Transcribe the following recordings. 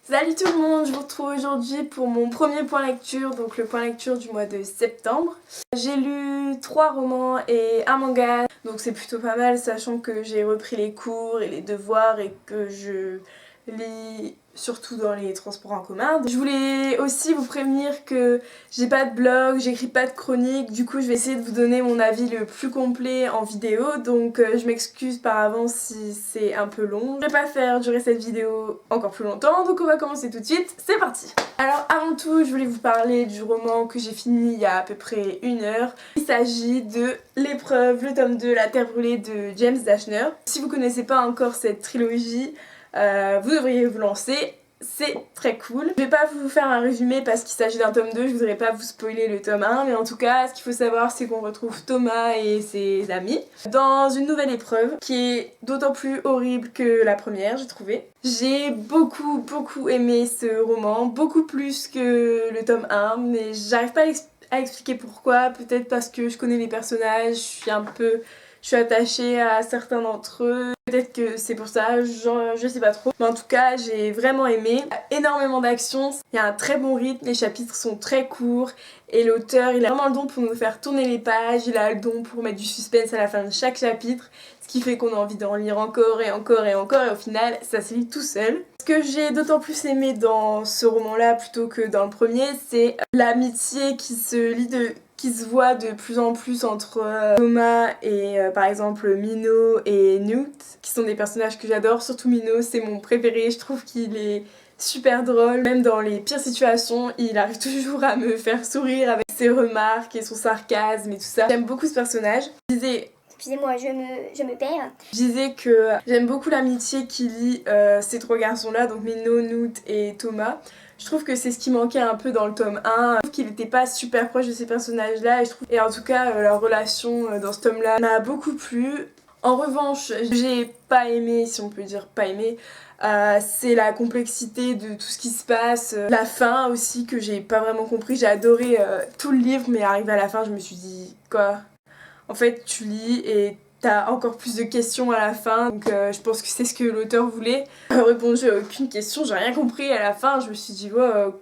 Salut tout le monde, je vous retrouve aujourd'hui pour mon premier point lecture, donc le point lecture du mois de septembre. J'ai lu 3 romans et un manga, donc c'est plutôt pas mal sachant que j'ai repris les cours et les devoirs et que je lis surtout dans les transports en commun. Je voulais aussi vous prévenir que j'ai pas de blog, j'écris pas de chronique, du coup je vais essayer de vous donner mon avis le plus complet en vidéo, donc je m'excuse par avance si c'est un peu long. Je vais pas faire durer cette vidéo encore plus longtemps, donc on va commencer tout de suite, c'est parti. Alors avant tout, je voulais vous parler du roman que j'ai fini il y a à peu près 1 heure. Il s'agit de L'épreuve, le tome 2, La Terre brûlée de James Dashner. Si vous connaissez pas encore cette trilogie, vous devriez vous lancer, c'est très cool. Je vais pas vous faire un résumé parce qu'il s'agit d'un tome 2, je voudrais pas vous spoiler le tome 1, mais en tout cas, ce qu'il faut savoir, c'est qu'on retrouve Thomas et ses amis dans une nouvelle épreuve qui est d'autant plus horrible que la première, j'ai trouvé. J'ai beaucoup aimé ce roman, beaucoup plus que le tome 1, mais j'arrive pas à expliquer pourquoi, peut-être parce que je connais les personnages, je suis attachée à certains d'entre eux. Peut-être que c'est pour ça, je sais pas trop. Mais en tout cas, j'ai vraiment aimé. Il y a énormément d'action, il y a un très bon rythme, les chapitres sont très courts. Et l'auteur, il a vraiment le don pour nous faire tourner les pages, il a le don pour mettre du suspense à la fin de chaque chapitre. Ce qui fait qu'on a envie d'en lire encore et encore et encore, et au final, ça se lit tout seul. Ce que j'ai d'autant plus aimé dans ce roman-là plutôt que dans le premier, c'est l'amitié qui se voit de plus en plus entre Thomas et par exemple Minho et Newt, qui sont des personnages que j'adore, surtout Minho, c'est mon préféré, je trouve qu'il est super drôle, même dans les pires situations, il arrive toujours à me faire sourire avec ses remarques et son sarcasme et tout ça. J'aime beaucoup ce personnage. Excusez-moi, je me perds. Je disais que j'aime beaucoup l'amitié qui lie ces 3 garçons-là, donc Minho, Newt et Thomas. Je trouve que c'est ce qui manquait un peu dans le tome 1. Je trouve qu'il n'était pas super proche de ces personnages-là et en tout cas leur relation dans ce tome-là m'a beaucoup plu. En revanche, j'ai pas aimé, si on peut dire pas aimé, c'est la complexité de tout ce qui se passe. La fin aussi que j'ai pas vraiment compris. J'ai adoré tout le livre, mais arrivé à la fin, je me suis dit quoi ? En fait, tu lis et t'as encore plus de questions à la fin, donc je pense que c'est ce que l'auteur voulait. Répondu à aucune question, j'ai rien compris à la fin, je me suis dit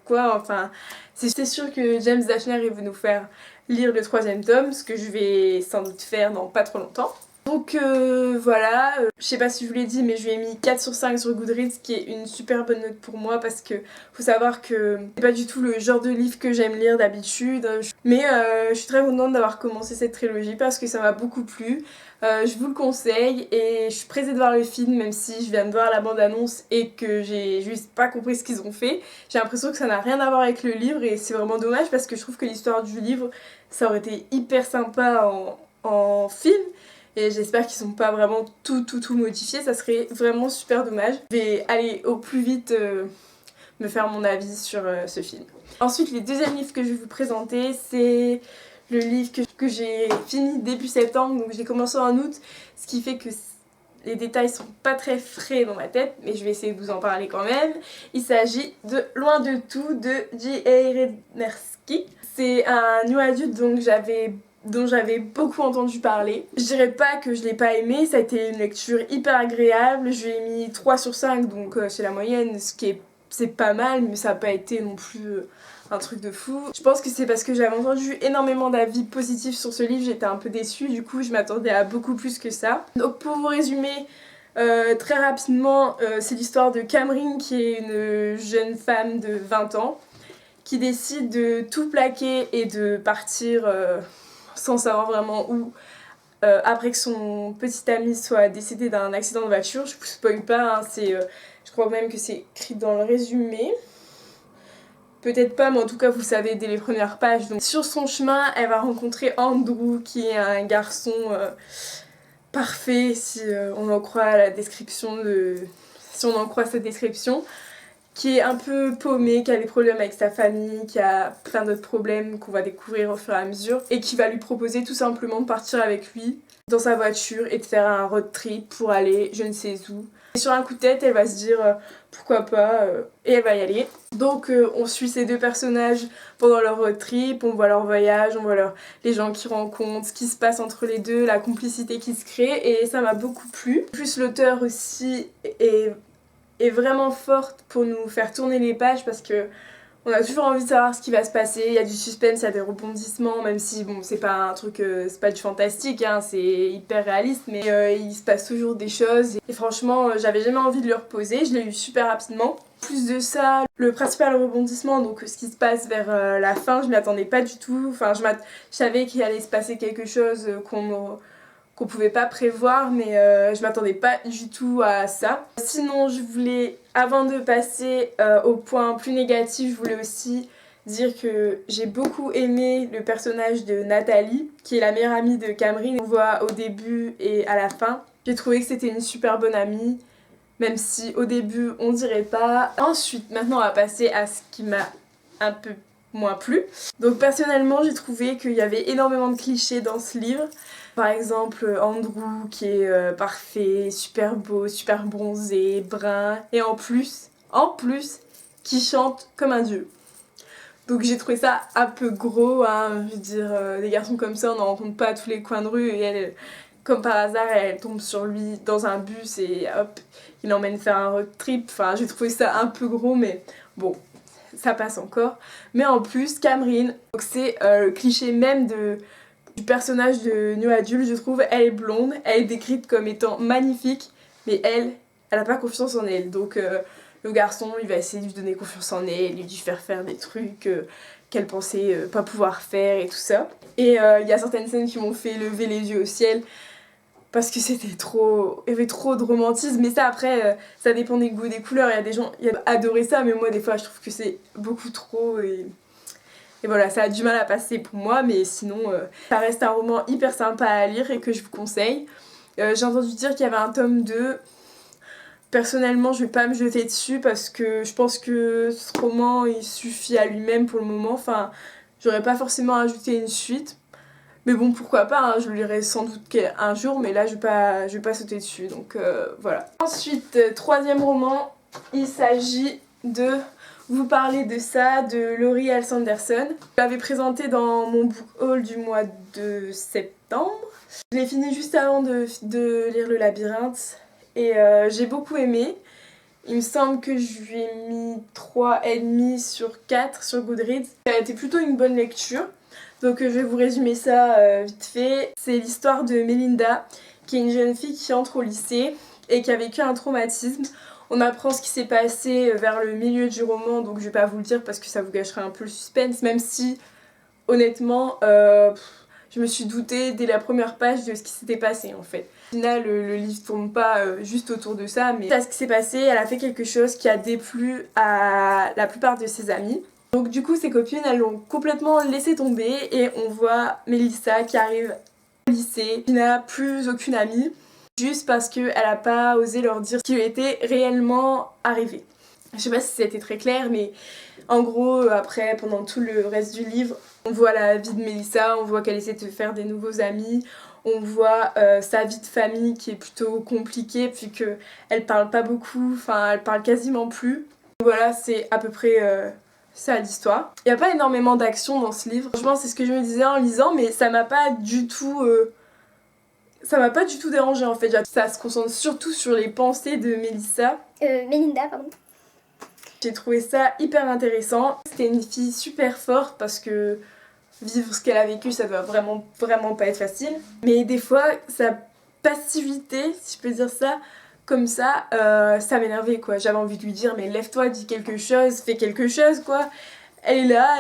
quoi, enfin... C'est sûr que James Dashner il veut nous faire lire le 3e tome, ce que je vais sans doute faire dans pas trop longtemps. Donc voilà, je sais pas si je vous l'ai dit, mais je lui ai mis 4 sur 5 sur Goodreads, qui est une super bonne note pour moi parce que faut savoir que c'est pas du tout le genre de livre que j'aime lire d'habitude, mais je suis très contente d'avoir commencé cette trilogie parce que ça m'a beaucoup plu. Je vous le conseille et je suis pressée de voir le film, même si je viens de voir la bande-annonce et que j'ai juste pas compris ce qu'ils ont fait. J'ai l'impression que ça n'a rien à voir avec le livre et c'est vraiment dommage parce que je trouve que l'histoire du livre, ça aurait été hyper sympa en film. Et j'espère qu'ils sont pas vraiment tout modifiés, ça serait vraiment super dommage. Je vais aller au plus vite me faire mon avis sur ce film. Ensuite, les 2e livres que je vais vous présenter, c'est le livre que j'ai fini début septembre, donc j'ai commencé en août, ce qui fait que les détails sont pas très frais dans ma tête, mais je vais essayer de vous en parler quand même. Il s'agit de Loin de tout de J.A. Rednerski. C'est un new adulte dont j'avais beaucoup entendu parler. Je dirais pas que je l'ai pas aimé, ça a été une lecture hyper agréable, je lui ai mis 3 sur 5, donc c'est la moyenne, c'est pas mal, mais ça a pas été non plus un truc de fou. Je pense que c'est parce que j'avais entendu énormément d'avis positifs sur ce livre, j'étais un peu déçue, du coup je m'attendais à beaucoup plus que ça. Donc pour vous résumer très rapidement, c'est l'histoire de Camryn, qui est une jeune femme de 20 ans, qui décide de tout plaquer et de partir sans savoir vraiment où, après que son petit ami soit décédé d'un accident de voiture. Je vous spoil pas, hein, je crois même que c'est écrit dans le résumé. Peut-être pas, mais en tout cas vous le savez dès les premières pages. Donc, sur son chemin, elle va rencontrer Andrew, qui est un garçon parfait, si on en croit la description si on en croit cette description, qui est un peu paumé, qui a des problèmes avec sa famille, qui a plein d'autres problèmes qu'on va découvrir au fur et à mesure, et qui va lui proposer tout simplement de partir avec lui dans sa voiture et de faire un road trip pour aller je ne sais où. Et sur un coup de tête, elle va se dire pourquoi pas, et elle va y aller. Donc on suit ces 2 personnages pendant leur road trip, on voit leur voyage, on voit les gens qu'ils rencontrent, ce qui se passe entre les deux, la complicité qui se crée, et ça m'a beaucoup plu. En plus l'auteur aussi est est vraiment forte pour nous faire tourner les pages parce que on a toujours envie de savoir ce qui va se passer, il y a du suspense, il y a des rebondissements, même si bon c'est pas un truc, c'est pas du fantastique, hein, c'est hyper réaliste, mais il se passe toujours des choses et franchement j'avais jamais envie de le reposer, je l'ai eu super rapidement. Plus de ça, le principal rebondissement, donc ce qui se passe vers la fin, je m'y attendais pas du tout, enfin je savais qu'il allait se passer quelque chose qu'on pouvait pas prévoir, mais je m'attendais pas du tout à ça. Sinon, je voulais, avant de passer au point plus négatif, je voulais aussi dire que j'ai beaucoup aimé le personnage de Nathalie, qui est la meilleure amie de Cameron. On voit au début et à la fin. J'ai trouvé que c'était une super bonne amie, même si au début on dirait pas. Ensuite, maintenant on va passer à ce qui m'a un peu moins plu. Donc personnellement, j'ai trouvé qu'il y avait énormément de clichés dans ce livre. Par exemple, Andrew qui est parfait, super beau, super bronzé, brun, et en plus, qui chante comme un dieu. Donc j'ai trouvé ça un peu gros, hein. Je veux dire, des garçons comme ça, on n'en rencontre pas à tous les coins de rue, et elle, comme par hasard, elle tombe sur lui dans un bus et hop, il l'emmène faire un road trip. Enfin, j'ai trouvé ça un peu gros, mais bon, ça passe encore. Mais en plus, Cameron, c'est le cliché même du personnage de New Adult, je trouve. Elle est blonde, elle est décrite comme étant magnifique, mais elle a pas confiance en elle. Donc le garçon, il va essayer de lui donner confiance en elle, lui faire faire des trucs qu'elle pensait pas pouvoir faire et tout ça. Et il y a certaines scènes qui m'ont fait lever les yeux au ciel parce que c'était trop, il y avait trop de romantisme. Mais ça après, ça dépend des goûts, des couleurs. Il y a des gens qui adorent ça, mais moi des fois je trouve que c'est beaucoup trop et voilà, ça a du mal à passer pour moi, mais sinon, ça reste un roman hyper sympa à lire et que je vous conseille. J'ai entendu dire qu'il y avait un tome 2. Personnellement, je vais pas me jeter dessus parce que je pense que ce roman, il suffit à lui-même pour le moment. Enfin, j'aurais pas forcément ajouté une suite. Mais bon, pourquoi pas, hein, je le lirai sans doute un jour, mais là, je vais pas sauter dessus, donc voilà. Ensuite, troisième roman, il s'agit de vous parler de ça, de Laurie L. Sanderson. Je l'avais présenté dans mon book haul du mois de septembre. Je l'ai fini juste avant de lire Le Labyrinthe et j'ai beaucoup aimé. Il me semble que je lui ai mis 3,5 sur 4 sur Goodreads. Ça a été plutôt une bonne lecture. Donc je vais vous résumer ça vite fait. C'est l'histoire de Melinda, qui est une jeune fille qui entre au lycée et qui a vécu un traumatisme. On apprend ce qui s'est passé vers le milieu du roman, donc je vais pas vous le dire parce que ça vous gâcherait un peu le suspense, même si honnêtement je me suis doutée dès la première page de ce qui s'était passé en fait. Au final, le livre tourne pas juste autour de ça, mais ce qui s'est passé, elle a fait quelque chose qui a déplu à la plupart de ses amis. Donc du coup, ses copines, elles l'ont complètement laissé tomber et on voit Mélissa qui arrive au lycée, qui n'a plus aucune amie, juste parce qu'elle a pas osé leur dire ce qui lui était réellement arrivé. Je sais pas si c'était très clair, mais en gros, après, pendant tout le reste du livre, on voit la vie de Mélissa, on voit qu'elle essaie de faire des nouveaux amis, on voit sa vie de famille qui est plutôt compliquée, puis qu'elle parle pas beaucoup, enfin elle parle quasiment plus. Voilà, c'est à peu près ça l'histoire. Il n'y a pas énormément d'action dans ce livre. Franchement, c'est ce que je me disais en lisant, mais ça m'a pas du tout... ça m'a pas du tout dérangé en fait. Ça se concentre surtout sur les pensées de Mélissa. Melinda, pardon. J'ai trouvé ça hyper intéressant. C'était une fille super forte parce que vivre ce qu'elle a vécu, ça doit vraiment pas être facile. Mais des fois, sa passivité, si je peux dire ça, comme ça m'énervait quoi. J'avais envie de lui dire mais lève-toi, dis quelque chose, fais quelque chose quoi. Elle est là,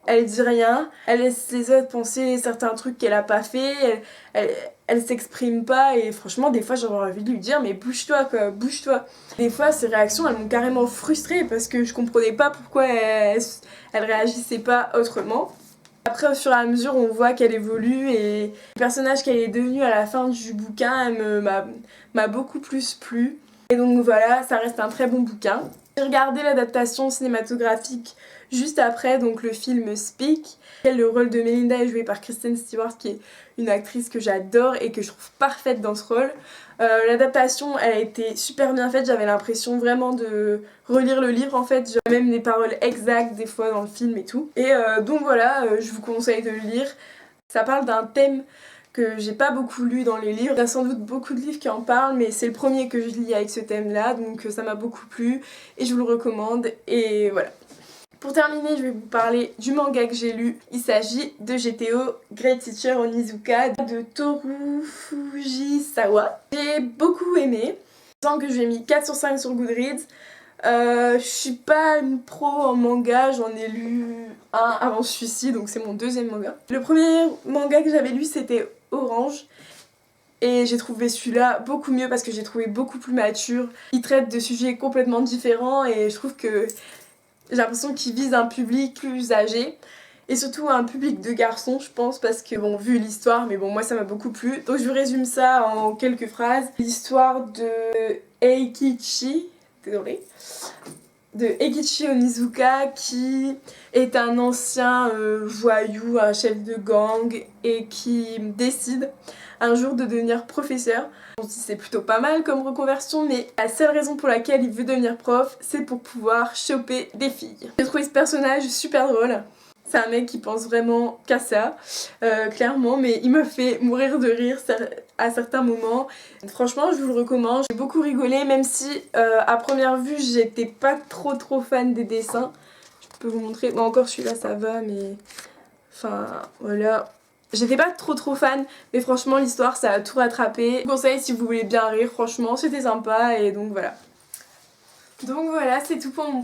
elle dit rien, elle laisse les autres penser certains trucs qu'elle a pas fait, elle s'exprime pas et franchement des fois j'avais envie de lui dire mais bouge-toi quoi, bouge-toi. Des fois ses réactions elles m'ont carrément frustrée parce que je comprenais pas pourquoi elle réagissait pas autrement. Après, au fur et à mesure, on voit qu'elle évolue et le personnage qu'elle est devenue à la fin du bouquin, m'a beaucoup plus plu. Et donc voilà, ça reste un très bon bouquin. J'ai regardé l'adaptation cinématographique juste après, donc le film Speak. Le rôle de Melinda est joué par Kristen Stewart, qui est une actrice que j'adore et que je trouve parfaite dans ce rôle. L'adaptation, elle a été super bien faite, j'avais l'impression vraiment de relire le livre en fait, j'avais même des paroles exactes des fois dans le film et tout. Et donc voilà, je vous conseille de le lire. Ça parle d'un thème que j'ai pas beaucoup lu dans les livres. Il y a sans doute beaucoup de livres qui en parlent, mais c'est le premier que je lis avec ce thème-là, donc ça m'a beaucoup plu et je vous le recommande. Et voilà. Pour terminer, je vais vous parler du manga que j'ai lu. Il s'agit de GTO, Great Teacher Onizuka, de Toru Fujisawa. J'ai beaucoup aimé. Je sens que je lui ai mis 4 sur 5 sur Goodreads. Je suis pas une pro en manga, j'en ai lu un avant celui-ci, donc c'est mon deuxième manga. Le premier manga que j'avais lu, c'était Orange. Et j'ai trouvé celui-là beaucoup mieux parce que j'ai trouvé beaucoup plus mature. Il traite de sujets complètement différents et je trouve que j'ai l'impression qu'il vise un public plus âgé. Et surtout un public de garçons, je pense, parce que bon, vu l'histoire, mais bon, moi ça m'a beaucoup plu. Donc je vous résume ça en quelques phrases. L'histoire de Eikichi, désolée, de Eikichi Onizuka qui est un ancien voyou, un chef de gang et qui décide un jour de devenir professeur. On se dit c'est plutôt pas mal comme reconversion, mais la seule raison pour laquelle il veut devenir prof, c'est pour pouvoir choper des filles. J'ai trouvé ce personnage super drôle. C'est un mec qui pense vraiment qu'à ça, clairement, mais il me fait mourir de rire à certains moments. Franchement, je vous le recommande. J'ai beaucoup rigolé, même si à première vue, j'étais pas trop fan des dessins. Je peux vous montrer. Bon, encore celui-là, ça va, mais... Enfin, voilà. J'étais pas trop fan, mais franchement, l'histoire, ça a tout rattrapé. Je vous conseille si vous voulez bien rire, franchement, c'était sympa, et donc voilà. Donc voilà, c'est tout pour mon...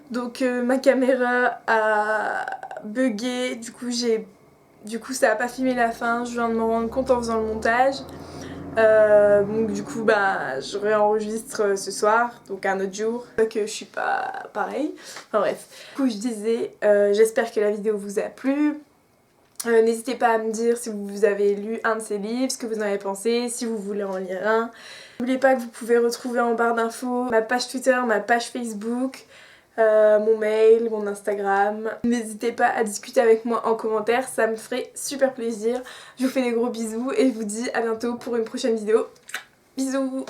Donc ma caméra a bugué, du coup ça a pas filmé la fin, je viens de m'en rendre compte en faisant le montage. Donc du coup bah je réenregistre ce soir, donc un autre jour, que je suis pas pareil. Enfin bref, du coup je disais, j'espère que la vidéo vous a plu. N'hésitez pas à me dire si vous avez lu un de ces livres, ce que vous en avez pensé, si vous voulez en lire un. N'oubliez pas que vous pouvez retrouver en barre d'infos ma page Twitter, ma page Facebook, mon mail, mon Instagram. N'hésitez pas à discuter avec moi en commentaire, ça me ferait super plaisir. Je vous fais des gros bisous et je vous dis à bientôt pour une prochaine vidéo. Bisous!